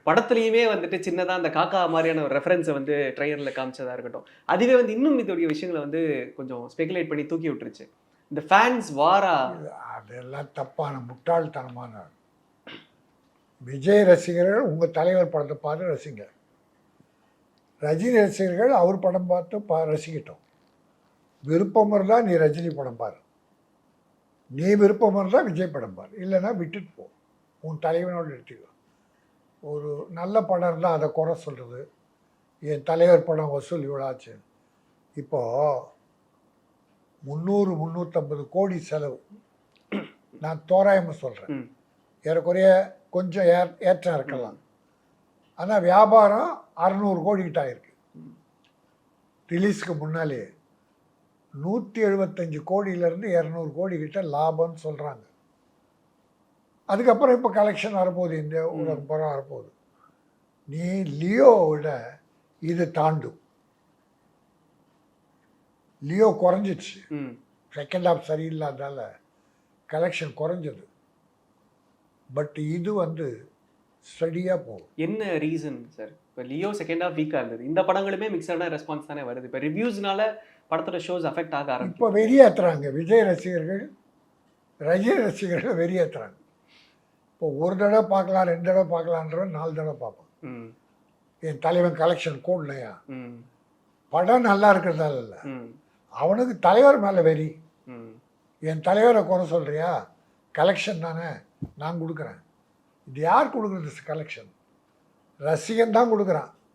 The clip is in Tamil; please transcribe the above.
படத்துலையுமே வந்துட்டு சின்னதாக அந்த காக்கா மாதிரியான ஒரு ரெஃபரன்ஸை வந்து ட்ரைலரில் காமிச்சதாக இருக்கட்டும், அதுவே வந்து இன்னும் இதோடைய விஷயங்களை வந்து கொஞ்சம் ஸ்பெகுலேட் பண்ணி தூக்கி விட்டுருச்சு. இந்த ஃபேன்ஸ் வாரா அதெல்லாம் தப்பான முட்டாள்தனமான. விஜய் ரசிகர்கள் உங்கள் தலைவர் படத்தை பார்த்து ரசிங்க, ரஜினி ரசிகர்கள் அவர் படம் பார்த்து ரசிக்கட்டும். விருப்பம் இருந்தால் நீ ரஜினி படம் பாரு, நீ விருப்பம் இருந்தால் விஜய் படம் பாரு, இல்லைன்னா விட்டுட்டு போ, உன் தலைவனோடு எடுத்துக்கோ. ஒரு நல்ல படம் இருந்தால் அதை குறை சொல்கிறது, என் தலைவர் படம் வசூல் இவ்வளாச்சு. இப்போது 300-350 கோடி செலவு, நான் தோராயமாக சொல்கிறேன், ஏறக்குறைய கொஞ்சம் ஏற்றம் இருக்கலாம். ஆனால் வியாபாரம் 600 கோடிக்கிட்ட ஆயிருக்கு. ரிலீஸுக்கு முன்னாலே 175 கோடியிலேருந்து 200 கோடிக்கிட்ட லாபம்னு சொல்கிறாங்க. அதுக்கப்புறம் இப்போ கலெக்ஷன் வரப்போகுது, இந்த உலகம் படம் வரப்போகுது. நீ லியோவோட இது தாண்டும். லியோ குறைஞ்சிச்சு, செகண்ட் ஹாஃப் சரியில்லாதால கலெக்ஷன் குறைஞ்சது. பட் இது வந்து ஸ்டடியாக போகும். என்ன ரீசன் சார்? இப்போ லியோ செகண்ட் ஹாஃப் வீக்காக இருந்தது, இந்த படங்களுமே மிக்சடான ரெஸ்பான்ஸ் தானே வருது. இப்போ ரிவ்யூஸ்னால படத்தோட ஷோஸ் அஃபெக்ட் ஆக ஆரம்பிச்சு. இப்போ வெறியேற்றுறாங்க விஜய் ரசிகர்கள், ரஜினி ரசிகர்கள் வெறியேற்றுறாங்க. இப்போ ஒரு தடவை பார்க்கலாம், 2 தடவை பார்க்கலான்றவன் 4 தடவை பார்ப்பான். என் தலைவன் கலெக்ஷன் கூடலையா, படம் நல்லா இருக்கிறதால இல்லை, அவனுக்கு தலைவர் மேலே வெறி. என் தலைவரை குறை சொல்கிறியா, கலெக்ஷன் தானே நான் கொடுக்குறேன். இது யார் கொடுக்குறது கலெக்ஷன்? ரசிகன் தான் கொடுக்குறான்.